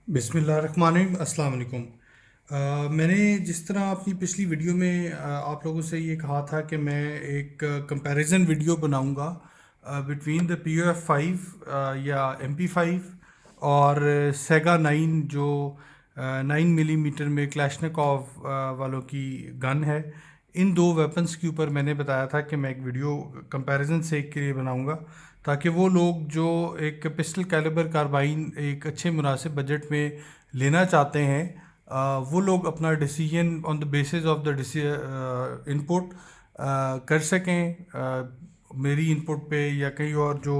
बिस्मिल्लाहिर्रहमानिर्रहीम अस्सलाम वालेकुम। मैंने जिस तरह अपनी पिछली वीडियो में आप लोगों से ये कहा था कि मैं एक कंपैरिजन वीडियो बनाऊंगा between the P O F five या एम पी फाइव और सेगा नाइन जो 9 मिलीमीटर में क्लैशनिकॉव वालों की गन है। इन दो वेपन्स के ऊपर मैंने बताया था कि मैं एक वीडियो कंपैरिजन से के लिए बनाऊंगा, ताकि वो लोग जो एक पिस्टल कैलिबर कार्बाइन एक अच्छे मुनासिब बजट में लेना चाहते हैं, वो लोग अपना decision on the basis of the input कर सकें, मेरी इनपुट पे या कई और जो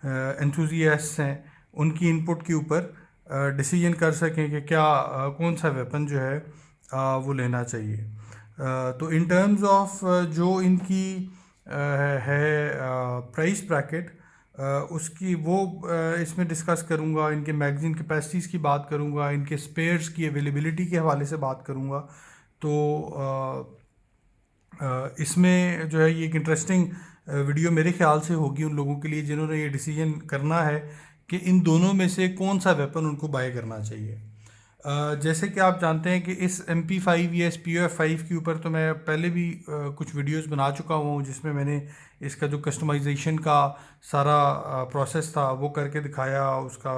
एंथुजियास्ट हैं उनकी इनपुट के ऊपर डिसीजन कर सकें कि क्या कौन सा वेपन जो है वो लेना चाहिए। तो इन टर्म्स ऑफ जो इनकी है प्राइस ब्रैकेट, उसकी वो इसमें डिस्कस करूँगा, इनके मैगज़ीन कैपेसिटीज़ की बात करूँगा, इनके स्पेयर्स की अवेलेबिलिटी के हवाले से बात करूँगा। तो इसमें जो है ये एक इंटरेस्टिंग वीडियो मेरे ख्याल से होगी उन लोगों के लिए जिन्होंने ये डिसीजन करना है कि इन दोनों में से कौन सा वेपन उनको बाय करना चाहिए। जैसे कि आप जानते हैं कि इस एम पी फाइव या इस पी ओ एफ फाइव के ऊपर तो मैं पहले भी कुछ वीडियोस बना चुका हूँ, जिसमें मैंने इसका जो कस्टमाइजेशन का सारा प्रोसेस था वो करके दिखाया, उसका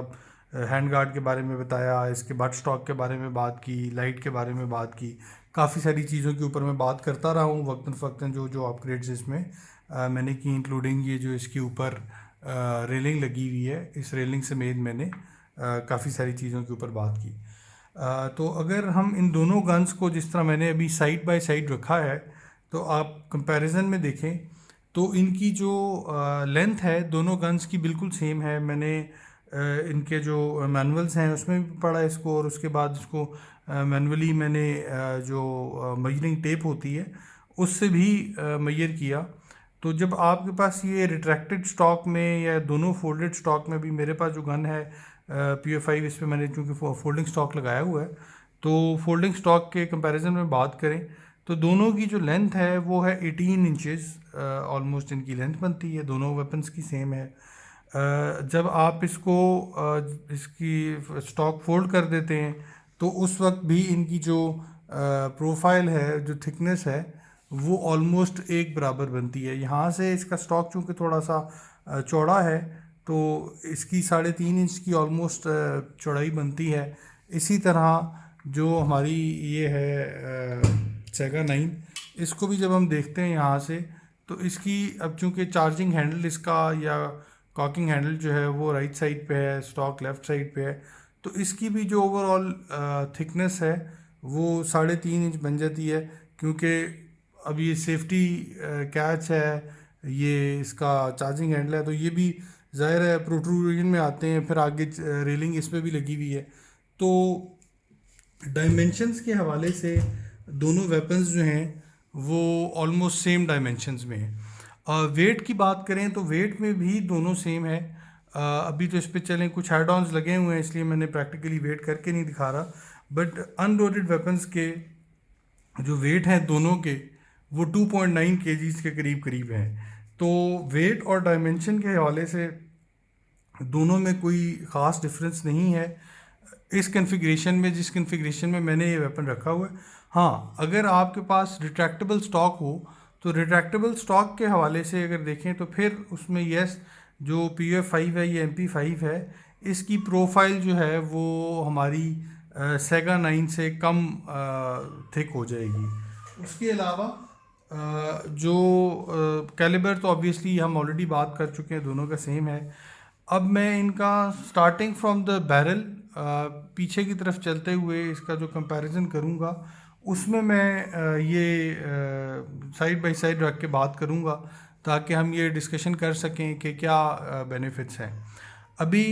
हैंड गार्ड के बारे में बताया, इसके बट स्टॉक के बारे में बात की, लाइट के बारे में बात की, काफ़ी सारी चीज़ों के ऊपर मैं बात करता रहा हूँ वक्तन फ़क्तन जो जो अपग्रेड्स इसमें मैंने की, इंक्लूडिंग ये जो इसके ऊपर रेलिंग लगी हुई है, इस रेलिंग समेत मैंने काफ़ी सारी चीज़ों के ऊपर बात की। तो अगर हम इन दोनों गन्स को जिस तरह मैंने अभी साइड बाय साइड रखा है, तो आप कंपैरिजन में देखें तो इनकी जो लेंथ है दोनों गन्स की बिल्कुल सेम है। मैंने इनके जो मैनुअल्स हैं उसमें भी पढ़ा इसको, और उसके बाद इसको मैनुअली मैंने जो मेजरिंग टेप होती है उससे भी मेजर किया। तो जब आपके पास ये रिट्रैक्टेड स्टॉक में या दोनों फोल्डेड स्टॉक में भी, मेरे पास जो गन है पी ओ फाइव, इस पर मैंने चूँकि फोल्डिंग स्टॉक लगाया हुआ है, तो फोल्डिंग स्टॉक के कंपैरिजन में बात करें तो दोनों की जो लेंथ है वो है 18 इंचेस, ऑलमोस्ट इनकी लेंथ बनती है, दोनों वेपन्स की सेम है। जब आप इसको इसकी स्टॉक फोल्ड कर देते हैं तो उस वक्त भी इनकी जो प्रोफाइल है, जो थिकनेस है, वो ऑलमोस्ट एक बराबर बनती है। यहाँ से इसका स्टॉक चूँकि थोड़ा सा चौड़ा है, तो इसकी 3.5 इंच की ऑलमोस्ट चौड़ाई बनती है। इसी तरह जो हमारी ये है सेगा नाइन, इसको भी जब हम देखते हैं यहाँ से, तो इसकी अब चूँकि चार्जिंग हैंडल इसका या कॉकिंग हैंडल जो है वो राइट साइड पे है, स्टॉक लेफ़्ट साइड पे है, तो इसकी भी जो ओवरऑल थिकनेस है वो 3.5 इंच बन जाती है। क्योंकि अब ये सेफ्टी कैच है, ये इसका चार्जिंग हैंडल है, तो ये भी ज़ाहिर है प्रोट्रूजन में आते हैं, फिर आगे रेलिंग इस पर भी लगी हुई है। तो डायमेंशंस के हवाले से दोनों वेपन्स जो हैं वो ऑलमोस्ट सेम डायमेंशंस में हैं। वेट की बात करें तो वेट में भी दोनों सेम है। अभी तो इस पे चलें, कुछ हेड ऑन्स लगे हुए हैं इसलिए मैंने प्रैक्टिकली वेट करके नहीं दिखा रहा, बट अनलोडेड वेपन्स के जो वेट हैं दोनों के वो 2.9 kgs के करीब करीब हैं। तो वेट और डायमेंशन के हवाले से दोनों में कोई ख़ास डिफरेंस नहीं है इस कन्फिग्रेशन में, जिस कन्फिग्रेशन में मैंने ये वेपन रखा हुआ है। हाँ, अगर आपके पास रिट्रैक्टेबल स्टॉक हो तो रिट्रैक्टेबल स्टॉक के हवाले से अगर देखें तो फिर उसमें यस, जो पी एफ फाइव है या एम पी फाइव है, इसकी प्रोफाइल जो है वो हमारी सेगा नाइन से कम थिक हो जाएगी। उसके अलावा जो कैलिबर तो ऑब्वियसली हम ऑलरेडी बात कर चुके हैं, दोनों का सेम है। अब मैं इनका स्टार्टिंग फ्रॉम द बैरल पीछे की तरफ चलते हुए इसका जो कंपैरिजन करूँगा, उसमें मैं ये साइड बाय साइड रख के बात करूँगा, ताकि हम ये डिस्कशन कर सकें कि क्या बेनिफिट्स हैं। अभी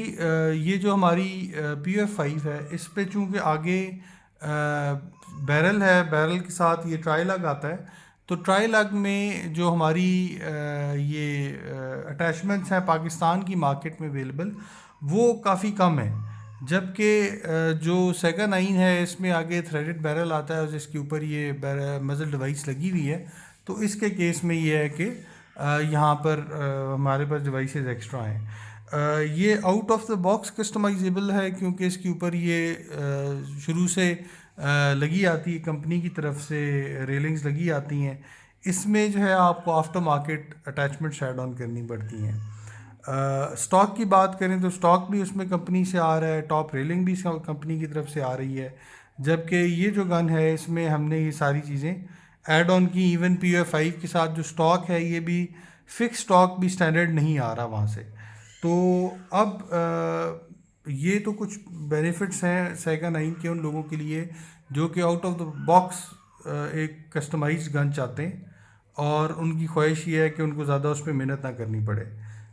ये जो हमारी पी एफ फाइव है, इस पे चूँकि आगे बैरल है, बैरल के साथ ये ट्राई लग आता है, तो ट्राई लग में जो हमारी ये अटैचमेंट्स हैं पाकिस्तान की मार्केट में अवेलेबल, वो काफ़ी कम है। जबकि जो सेगा नाइन है इसमें आगे थ्रेडेड बैरल आता है और जिसके ऊपर ये मज़ल डिवाइस लगी हुई है। तो इसके केस में ये है कि यहाँ पर हमारे पास डिवाइसेस एक्स्ट्रा हैं। ये out of the box customizable है, क्योंकि इसके ऊपर ये शुरू से लगी आती है, कंपनी की तरफ से रेलिंग्स लगी आती हैं। इसमें जो है आपको after market attachments add on करनी पड़ती हैं। स्टॉक की बात करें तो स्टॉक भी उसमें कंपनी से आ रहा है, टॉप रेलिंग भी कंपनी की तरफ से आ रही है, जबकि ये जो गन है इसमें हमने ये सारी चीज़ें ऐड ऑन की। इवन POF5 के साथ जो स्टॉक है ये भी फिक्स स्टॉक भी स्टैंडर्ड नहीं आ रहा वहाँ से। तो अब ये तो कुछ बेनिफिट्स हैं सेगा 9 के उन लोगों के लिए जो कि आउट ऑफ द बॉक्स एक कस्टमाइज्ड गन चाहते हैं, और उनकी ख्वाहिश ये है कि उनको ज़्यादा उस पर मेहनत ना करनी पड़े।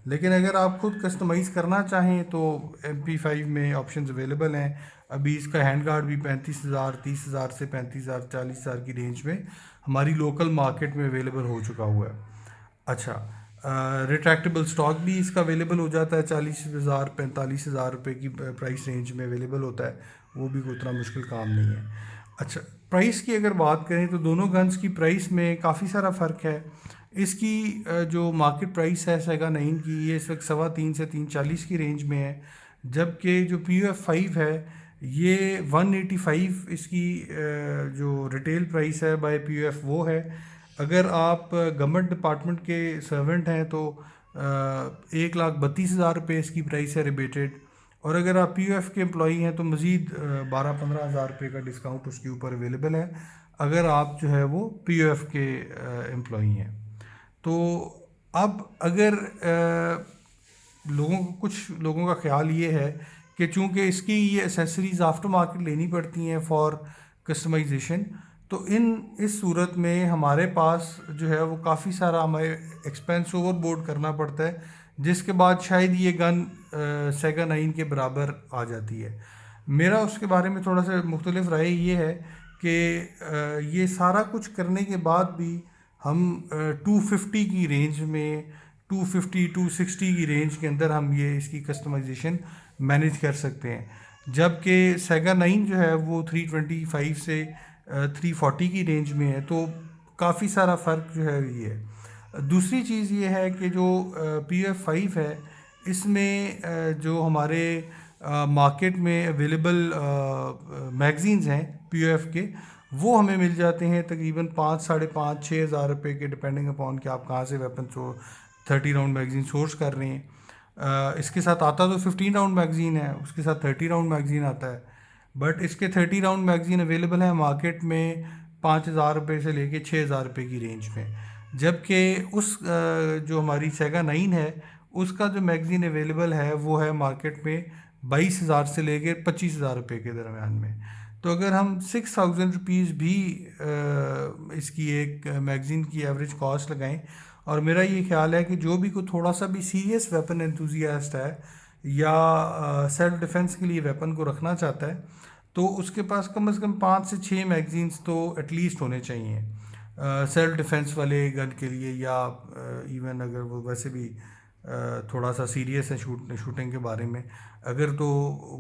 लेकिन अगर आप खुद कस्टमाइज़ करना चाहें तो MP5 में ऑप्शंस अवेलेबल हैं। अभी इसका हैंड गार्ड भी 35,000, 30,000 से 35,000, 40,000 की रेंज में हमारी लोकल मार्केट में अवेलेबल हो चुका हुआ है। अच्छा, रिट्रैक्टेबल स्टॉक भी इसका अवेलेबल हो जाता है, 40,000, 45,000 रुपये की प्राइस रेंज में अवेलेबल होता है। वो भी कोई उतना मुश्किल काम नहीं है। अच्छा, प्राइस की अगर बात करें तो दोनों गन्स की प्राइस में काफ़ी सारा फ़र्क है। इसकी जो मार्केट प्राइस है सेगा 9 की, ये इस वक्त 3.25 से 3.40 की रेंज में है, जबकि जो POF5 है ये 185 इसकी जो रिटेल प्राइस है बाय POF वो है। अगर आप गवर्नमेंट डिपार्टमेंट के सर्वेंट हैं तो 1,32,000 रुपये इसकी प्राइस है रिबेटेड, और अगर आप POF के एम्प्लॉई हैं तो मज़ीद 12-15 हज़ार रुपये का डिस्काउंट उसके ऊपर अवेलेबल है अगर आप जो है वो POF के एम्प्लॉई हैं। तो अब अगर कुछ लोगों का ख्याल ये है कि चूँकि इसकी ये एसेसरीज़ आफ्टर मार्केट लेनी पड़ती हैं फॉर कस्टमाइजेशन, तो इस सूरत में हमारे पास जो है वो काफ़ी सारा हमें एक्सपेंस ओवरबोर्ड करना पड़ता है, जिसके बाद शायद ये गन सेगा 9 के बराबर आ जाती है। मेरा उसके बारे में थोड़ा सा मुख्तलिफ राय ये है कि ये सारा कुछ करने के बाद भी हम 250 की रेंज में, 250 260 की रेंज के अंदर हम ये इसकी कस्टमाइजेशन मैनेज कर सकते हैं, जबकि सेगा 9 जो है वो 325 से 340 की रेंज में है। तो काफ़ी सारा फ़र्क जो है ये है। दूसरी चीज़ ये है कि जो POF5 है इसमें जो हमारे मार्केट में अवेलेबल मैगज़ीन्स हैं POF के, वो हमें मिल जाते हैं तकरीबन 5-5.5-6 हज़ार रुपये के, डिपेंडिंग अपॉन कि आप कहाँ से वेपन 30 राउंड मैगज़ीन सोर्स कर रहे हैं। इसके साथ आता तो 15 राउंड मैगज़ीन है, उसके साथ 30 राउंड मैगज़ीन आता है, बट इसके 30 राउंड मैगज़ीन अवेलेबल है मार्केट में 5,000 रुपये से लेके 6,000 रुपये की रेंज में, जबकि उस जो हमारी सेगा 9 है उसका जो मैगज़ीन अवेलेबल है वो है मार्केट में 22,000 से लेके 25,000 रुपये के दरमियान में। तो अगर हम 6,000 रुपीज़ भी इसकी एक मैगज़ीन की एवरेज कॉस्ट लगाएं, और मेरा ये ख्याल है कि जो भी कोई थोड़ा सा भी सीरियस वेपन एंथुजियास्ट है या सेल्फ डिफेंस के लिए वेपन को रखना चाहता है, तो उसके पास कम से कम 5 से 6 मैगज़ीन्स तो एटलीस्ट होने चाहिए सेल्फ डिफेंस वाले गन के लिए, या इवन अगर वो वैसे भी थोड़ा सा सीरियस है शूटिंग के बारे में, अगर तो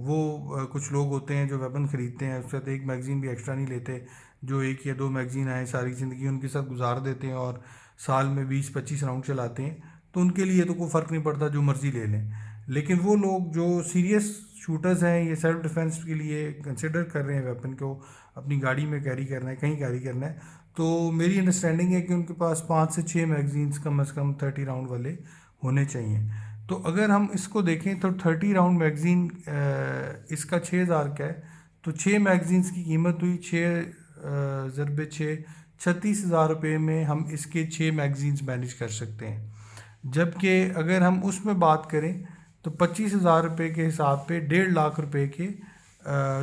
वो कुछ लोग होते हैं जो वेपन ख़रीदते हैं उसके साथ एक मैगज़ीन भी एक्स्ट्रा नहीं लेते, जो 1 या 2 मैगज़ीन आए सारी ज़िंदगी उनके साथ गुजार देते हैं और साल में 20-25 राउंड चलाते हैं, तो उनके लिए तो कोई फ़र्क नहीं पड़ता, जो मर्ज़ी ले लें। लेकिन वो लोग जो सीरियस शूटर्स हैं, ये सेल्फ डिफेंस के लिए कंसिडर कर रहे हैं वेपन को अपनी गाड़ी में कैरी करना है, कहीं कैरी करना है, तो मेरी अंडरस्टैंडिंग है कि उनके पास 5 से 6 मैगज़ीन्स कम से कम 30 राउंड वाले होने चाहिए। तो अगर हम इसको देखें तो 30 राउंड मैगज़ीन इसका 6,000 का है, तो 6 मैगज़ीन्स की कीमत हुई 6 × 6 36,000 रुपये में हम इसके 6 मैगज़ीन्स मैनेज कर सकते हैं। जबकि अगर हम उसमें बात करें तो 25,000 रुपये के हिसाब पे 1.5 लाख रुपए के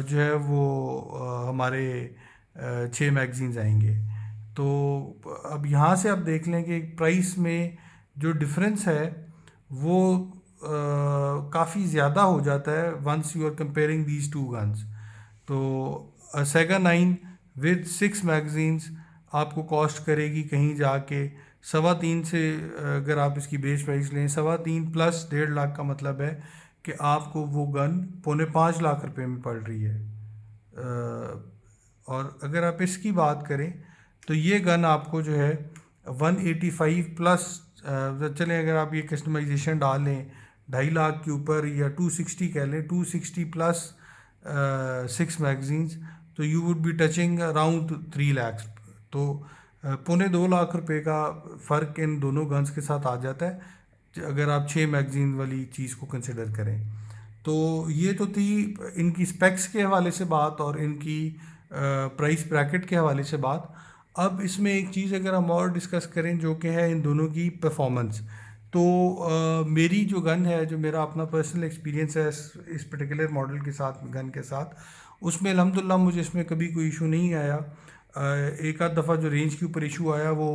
जो है वो हमारे 6 मैगज़ीन्स आएंगे। तो अब यहाँ से आप देख लें कि प्राइस में जो डिफरेंस है वो काफ़ी ज़्यादा हो जाता है once you are comparing these two guns. तो सेगा 9 विद 6 मैगज़ीन्स आपको कॉस्ट करेगी कहीं जाके 3.25 से, अगर आप इसकी बेस प्राइस लें 3.25 प्लस 1.5 लाख का मतलब है कि आपको वो गन 4.25 लाख रुपए में पड़ रही है। और अगर आप इसकी बात करें तो ये गन आपको जो है 185 प्लस, चलें अगर आप ये कस्टमाइजेशन डाल लें 2.5 लाख के ऊपर, या 260 कह लें, 260 प्लस 6 मैगजीन्स, तो you would be touching around 3 lakh. तो 2.25 लाख रुपए का फ़र्क इन दोनों गन्स के साथ आ जाता है अगर आप 6 मैगजीन वाली चीज़ को कंसिडर करें। तो ये तो थी इनकी स्पेक्स के हवाले से बात और इनकी प्राइस ब्रैकेट के हवाले से बात। अब इसमें एक चीज़ अगर हम और डिस्कस करें जो कि है इन दोनों की परफॉर्मेंस, तो मेरी जो गन है, जो मेरा अपना पर्सनल एक्सपीरियंस है इस पर्टिकुलर मॉडल के साथ, गन के साथ, उसमें अल्हम्दुलिल्लाह मुझे इसमें कभी कोई इशू नहीं आया। एक आध दफ़ा जो रेंज के ऊपर इशू आया वो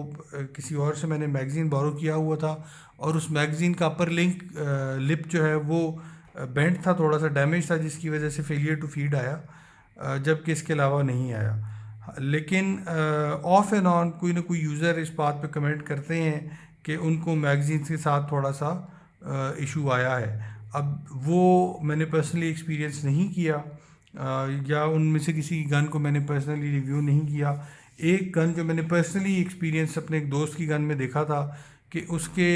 किसी और से मैंने मैगज़ीन बोरो किया हुआ था और उस मैगज़ीन का अपर लिंक लिप जो है वो बेंड था, थोड़ा सा डैमेज था, जिसकी वजह से फेलियर टू फीड आया, जबकि इसके अलावा नहीं आया। लेकिन ऑफ एंड ऑन कोई ना कोई यूज़र इस बात पे कमेंट करते हैं कि उनको मैगज़ीन के साथ थोड़ा सा इशू आया है। अब वो मैंने पर्सनली एक्सपीरियंस नहीं किया, या उनमें से किसी गन को मैंने पर्सनली रिव्यू नहीं किया। एक गन जो मैंने पर्सनली एक्सपीरियंस अपने एक दोस्त की गन में देखा था कि उसके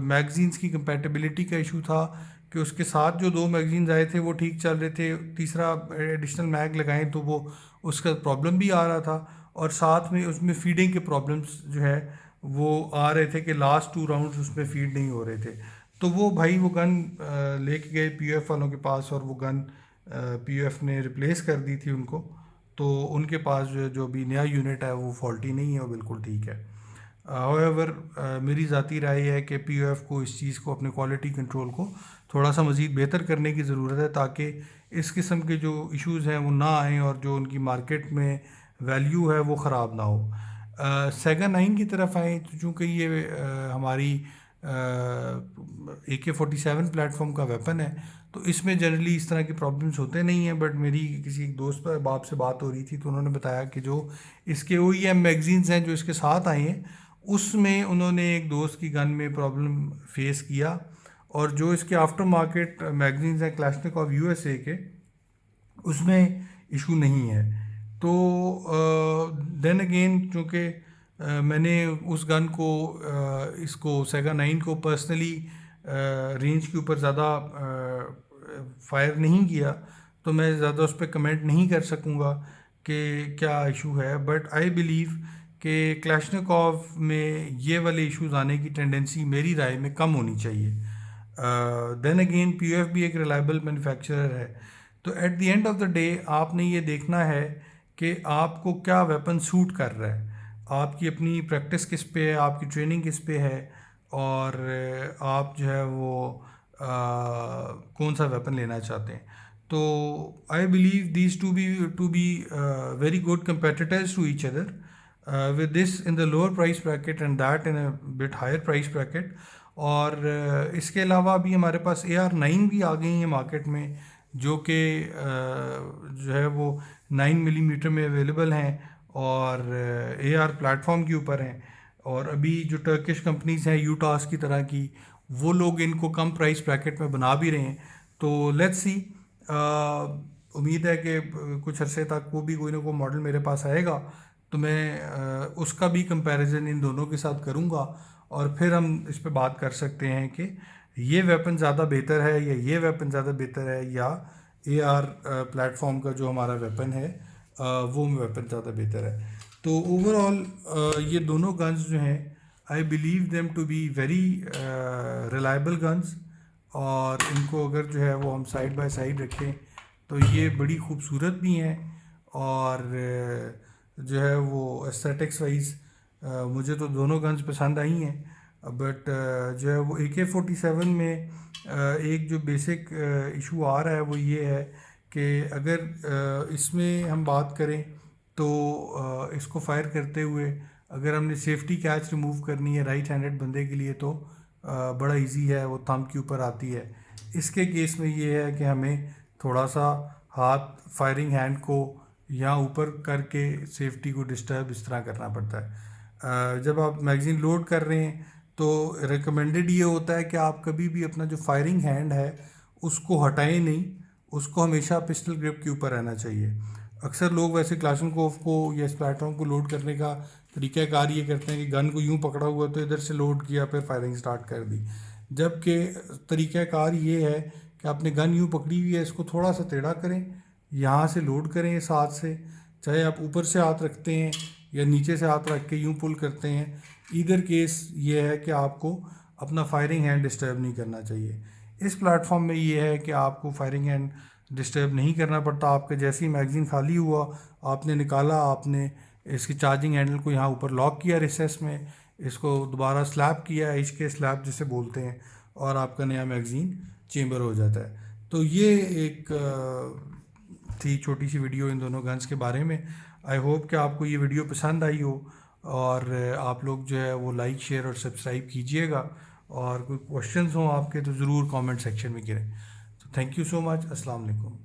मैगज़ीन्स की कंपैटिबिलिटी का इशू था कि उसके साथ जो 2 मैगज़ीन्स आए थे वो ठीक चल रहे थे, तीसरा एडिशनल मैग लगाएं तो वो उसका प्रॉब्लम भी आ रहा था, और साथ में उसमें फीडिंग के प्रॉब्लम्स जो है वो आ रहे थे कि लास्ट 2 राउंड्स उसमें फीड नहीं हो रहे थे। तो वो भाई वो गन लेके गए पीयूएफ वालों के पास और वो गन पीयूएफ ने रिप्लेस कर दी थी उनको। तो उनके पास जो भी नया यूनिट है वो फॉल्टी नहीं है, वो बिल्कुल ठीक है। हाउएवर मेरी ज़ाती राय है कि पीयूएफ को इस चीज़ को, अपने क्वालिटी कंट्रोल को थोड़ा सा मज़ीद बेहतर करने की ज़रूरत है ताकि इस किस्म के जो इश्यूज़ हैं वो ना आएँ और जो उनकी मार्केट में वैल्यू है वो ख़राब ना हो। सेगा 9 की तरफ आएँ तो चूँकि ये हमारी AK-47 प्लेटफॉर्म का वेपन है, तो इसमें जनरली इस तरह की प्रॉब्लम्स होते नहीं हैं। बट मेरी किसी एक दोस्त पर बाप से बात हो रही थी तो उन्होंने बताया कि जो इसके OEM मैगज़ीन्स हैं जो इसके साथ आई हैं, उसमें उन्होंने एक दोस्त की गन में प्रॉब्लम फेस किया, और जो इसके आफ्टर मार्केट मैगज़ीन्स हैं क्लैशनिकोव USA के, उसमें इशू नहीं है। तो देन अगेन चूँकि मैंने उस गन को इसको सेगा 9 को पर्सनली रेंज के ऊपर ज़्यादा फायर नहीं किया, तो मैं ज़्यादा उस पर कमेंट नहीं कर सकूँगा कि क्या इशू है। बट आई बिलीव कि क्लैशनिकोव में ये वाले इश्यूज आने की टेंडेंसी मेरी राय में कम होनी चाहिए। देन अगेन पीयूएफ भी एक रिलायबल मैन्युफैक्चरर है, तो at the end of the day आपने ये देखना है कि आपको क्या वेपन सूट कर रहा है, आपकी अपनी प्रैक्टिस किस पे है, आपकी ट्रेनिंग किस पे है, और आप जो है वो कौन सा वेपन लेना चाहते हैं। तो I believe these two be very good competitors to each other, with this in the lower price bracket and that in a bit higher price bracket। और इसके अलावा भी हमारे पास AR-9 भी आ गई हैं मार्केट में, जो कि जो है वो 9 मिलीमीटर में अवेलेबल हैं और AR प्लेटफॉर्म के ऊपर हैं। और अभी जो टर्किश कंपनीज हैं यूटास की तरह की, वो लोग इनको कम प्राइस ब्रैकेट में बना भी रहे हैं। तो लेट्स सी, उम्मीद है कि कुछ अरसे तक वो भी कोई ना कोई मॉडल मेरे पास आएगा, तो मैं उसका भी कंपैरिजन इन दोनों के साथ करूँगा, और फिर हम इस पे बात कर सकते हैं कि ये वेपन ज़्यादा बेहतर है या ये वेपन ज़्यादा बेहतर है, या AR प्लेटफॉर्म का जो हमारा वेपन है वो वेपन ज़्यादा बेहतर है। तो ओवरऑल ये दोनों गन्स जो हैं, I believe them to be very reliable guns, और इनको अगर जो है वो हम साइड बाय साइड रखें तो ये बड़ी खूबसूरत भी हैं, और जो है वो एस्थेटिक्स वाइज मुझे तो दोनों गन्स पसंद आई हैं। बट जो है वो AK-47 में एक जो बेसिक इशू आ रहा है वो ये है कि अगर इसमें हम बात करें तो इसको फायर करते हुए अगर हमने सेफ्टी कैच रिमूव करनी है राइट हैंडेड बंदे के लिए तो बड़ा इजी है, वो थंब के ऊपर आती है। इसके केस में ये है कि हमें थोड़ा सा हाथ फायरिंग हैंड को यहाँ ऊपर करके सेफ्टी को डिस्टर्ब इस तरह करना पड़ता है। जब आप मैगज़ीन लोड कर रहे हैं तो रिकमेंडेड ये होता है कि आप कभी भी अपना जो फायरिंग हैंड है उसको हटाएं नहीं, उसको हमेशा पिस्टल ग्रिप के ऊपर रहना चाहिए। अक्सर लोग वैसे क्लाशनकोव को या इस प्लेटफॉर्म को लोड करने का तरीक़ाकार ये करते हैं कि गन को यूँ पकड़ा हुआ तो इधर से लोड किया फिर फायरिंग स्टार्ट कर दी, जबकि तरीक़ाकार ये है कि आपने गन यूँ पकड़ी हुई है, इसको थोड़ा सा टेढ़ा करें, यहाँ से लोड करें इस हाथ से, चाहे आप ऊपर से हाथ रखते हैं या नीचे से हाथ रख के यूँ पुल करते हैं, ईदर केस ये है कि आपको अपना फायरिंग हैंड डिस्टर्ब नहीं करना चाहिए। इस प्लेटफॉर्म में ये है कि आपको फायरिंग हैंड डिस्टर्ब नहीं करना पड़ता। आपके जैसे ही मैगज़ीन खाली हुआ, आपने निकाला, आपने इसकी चार्जिंग हैंडल को यहाँ ऊपर लॉक किया रिसेस में, इसको दोबारा स्लैप किया, इच के स्लैप जिसे बोलते हैं, और आपका नया मैगज़ीन चेंबर हो जाता है। तो ये एक थी छोटी सी वीडियो इन दोनों गन्स के बारे में। आई होप कि आपको ये वीडियो पसंद आई हो, और आप लोग जो है वो लाइक शेयर और सब्सक्राइब कीजिएगा, और कोई क्वेश्चंस हों आपके तो ज़रूर कमेंट सेक्शन में गिरें। तो थैंक यू सो मच। अस्सलाम वालेकुम।